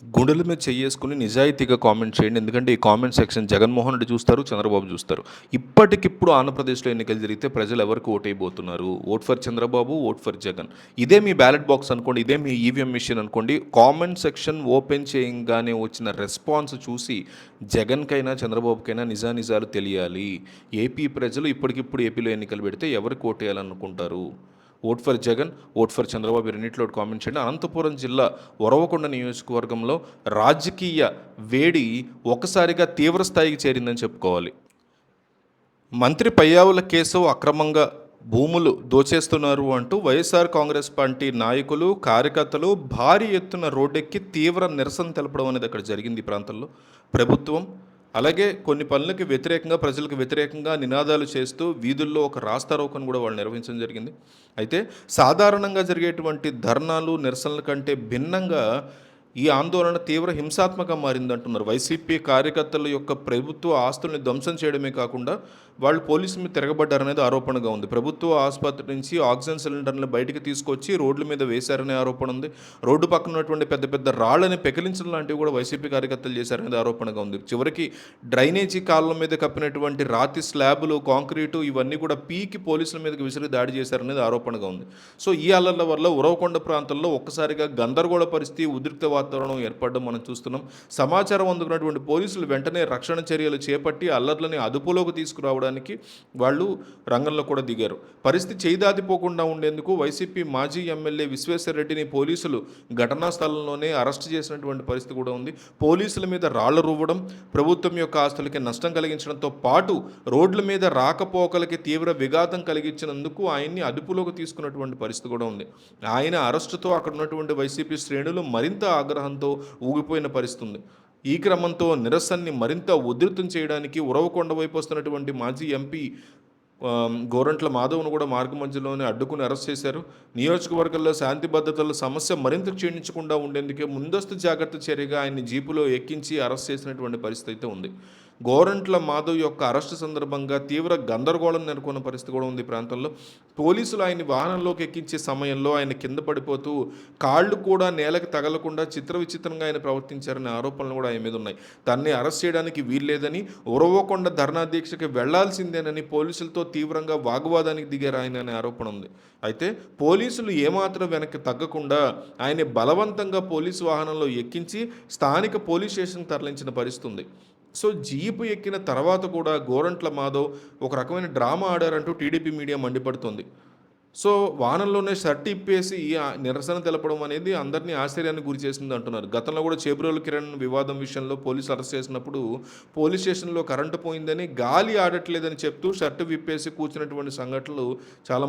గుండెల మీద చెయ్యేసుకొని నిజాయితీగా కామెంట్ చేయండి. ఎందుకంటే ఈ కామెంట్ సెక్షన్ జగన్మోహన్ రెడ్డి చూస్తారు, చంద్రబాబు చూస్తారు. ఇప్పటికిప్పుడు ఆంధ్రప్రదేశ్‌లో ఎన్నికలు జరిగితే ప్రజలు ఎవరికి ఓటేయబోతున్నారు? Vote for Chandrababu, vote for Jagan. ఇదే మీ బ్యాలెట్ బాక్స్ అనుకోండి, ఇదే మీ ఈవీఎం మెషిన్ అనుకోండి. కామెంట్ సెక్షన్ ఓపెన్ చేయంగానే వచ్చిన రెస్పాన్స్ చూసి జగన్‌కైనా, చంద్రబాబుకైనా నిజానిజాలు తెలియాలి. ఏపీ ప్రజలు ఇప్పటికిప్పుడు ఏపీలో ఎన్నికలు పెడితే ఎవరికి ఓటేయాలనుకుంటారు? Vote for Jagan, vote for Chandrababu ఈ రెండిట్లో ఒకటి కామెంట్ చేయండి. అనంతపురం జిల్లా ఉరవకొండ నియోజకవర్గంలో రాజకీయ వేడి ఒకసారిగా తీవ్ర స్థాయికి చేరిందని చెప్పుకోవాలి. మంత్రి పయ్యావుల కేశవ్ అక్రమంగా భూములు దోచేస్తున్నారు అంటూ వైఎస్ఆర్ కాంగ్రెస్ పార్టీ నాయకులు, కార్యకర్తలు భారీ ఎత్తున రోడ్డెక్కి తీవ్ర నిరసన తెలపడం అనేది అక్కడ జరిగింది. ఈ ప్రాంతంలో ప్రభుత్వం అలాగే కొన్ని పనులకి వ్యతిరేకంగా, ప్రజలకు వ్యతిరేకంగా నినాదాలు చేస్తూ వీధుల్లో ఒక రాస్తారోకను కూడా వాళ్ళు నిర్వహించడం జరిగింది. అయితే సాధారణంగా జరిగేటువంటి ధర్నాలు, నిరసనల కంటే భిన్నంగా ఈ ఆందోళన తీవ్ర హింసాత్మకంగా మారిందంటున్నారు. వైసీపీ కార్యకర్తల యొక్క ప్రభుత్వ ఆస్తుల్ని ధ్వంసం చేయడమే కాకుండా వాళ్ళు పోలీసుల మీద తిరగబడ్డారనేది ఆరోపణగా ఉంది. ప్రభుత్వ ఆసుపత్రి నుంచి ఆక్సిజన్ సిలిండర్లను బయటికి తీసుకొచ్చి రోడ్ల మీద వేశారనే ఆరోపణ ఉంది. రోడ్డు పక్కన ఉన్నటువంటి పెద్ద పెద్ద రాళ్ళని పెకిలించడం లాంటివి కూడా వైసీపీ కార్యకర్తలు చేశారనేది ఆరోపణగా ఉంది. చివరికి డ్రైనేజీ కాలువల మీద కప్పినటువంటి రాతి స్లాబులు, కాంక్రీటు ఇవన్నీ కూడా పీకి పోలీసుల మీదకి విసిరి దాడి చేశారనేది ఆరోపణగా ఉంది. సో ఈ అల్లర్ల వల్ల ఉరవకొండ ప్రాంతంలో ఒక్కసారిగా గందరగోళ పరిస్థితి, ఉద్రిక్త వాతావరణం ఏర్పడడం మనం చూస్తున్నాం. సమాచారం అందుకున్నటువంటి పోలీసులు వెంటనే రక్షణ చర్యలు చేపట్టి అల్లర్లని అదుపులోకి తీసుకురావడానికి వాళ్ళు రంగంలో కూడా దిగారు. పరిస్థితి చేయిదాటిపోకుండా ఉండేందుకు వైసీపీ మాజీ ఎమ్మెల్యే విశ్వేశ్వరరెడ్డిని పోలీసులు ఘటనా స్థలంలోనే అరెస్ట్ చేసినటువంటి పరిస్థితి కూడా ఉంది. పోలీసుల మీద రాళ్లు రువ్వడం, ప్రభుత్వం యొక్క ఆస్తులకి నష్టం కలిగించడంతో పాటు రోడ్ల మీద రాకపోకలకి తీవ్ర విఘాతం కలిగించినందుకు ఆయన్ని అదుపులోకి తీసుకున్నటువంటి పరిస్థితి కూడా ఉంది. ఆయన అరెస్టుతో అక్కడ ఉన్నటువంటి వైసీపీ శ్రేణులు మరింత ఆగ్రహంతో ఊగిపోయిన పరిస్థితి ఉంది. ఈ క్రమంతో నిరసనని మరింత ఉధృతం చేయడానికి ఉరవకొండ వైపు వస్తున్నటువంటి మాజీ ఎంపీ గోరంట్ల మాధవ్ను కూడా మార్గ మధ్యలోనే అడ్డుకుని అరెస్ట్ చేశారు. నియోజకవర్గంలో శాంతి భద్రతల సమస్య మరింత క్షీణించకుండా ఉండేందుకే ముందస్తు జాగ్రత్త చర్యగా ఆయన్ని జీపులో ఎక్కించి అరెస్ట్ చేసినటువంటి పరిస్థితి అయితే ఉంది. గోరంట్ల మాధవ్ యొక్క అరెస్టు సందర్భంగా తీవ్ర గందరగోళం నెలకొన్న పరిస్థితి కూడా ఉంది. ప్రాంతంలో పోలీసులు ఆయన్ని వాహనంలోకి ఎక్కించే సమయంలో ఆయన కింద పడిపోతూ కాళ్ళు కూడా నేలకు తగలకుండా చిత్ర విచిత్రంగా ఆయన ప్రవర్తించారనే ఆరోపణలు కూడా ఆయన మీద ఉన్నాయి. తన్ని అరెస్ట్ చేయడానికి వీల్లేదని, ఉరవకొండ ధర్నా దీక్షకి వెళ్లాల్సిందేనని పోలీసులతో తీవ్రంగా వాగ్వాదానికి దిగారు ఆయన అనే ఆరోపణ ఉంది. అయితే పోలీసులు ఏమాత్రం వెనక్కి తగ్గకుండా ఆయన బలవంతంగా పోలీసు వాహనంలో ఎక్కించి స్థానిక పోలీస్ స్టేషన్కి తరలించిన పరిస్థితి ఉంది. సో జీపు ఎక్కిన తర్వాత కూడా గోరంట్ల మాధవ్ ఒక రకమైన డ్రామా ఆడారంటూ టీడీపీ మీడియా మండిపడుతుంది. సో వాహనంలోనే షర్ట్ ఇప్పేసి నిరసన తెలపడం అనేది అందరినీ ఆశ్చర్యానికి గురి చేసింది అంటున్నారు. గతంలో కూడా చేబ్రోలు కిరణ్ వివాదం విషయంలో పోలీసులు అరెస్ట్ చేసినప్పుడు పోలీస్ స్టేషన్లో కరెంటు పోయిందని, గాలి ఆడట్లేదని చెప్తూ షర్ట్ విప్పేసి కూర్చున్నటువంటి సంఘటనలు చాలా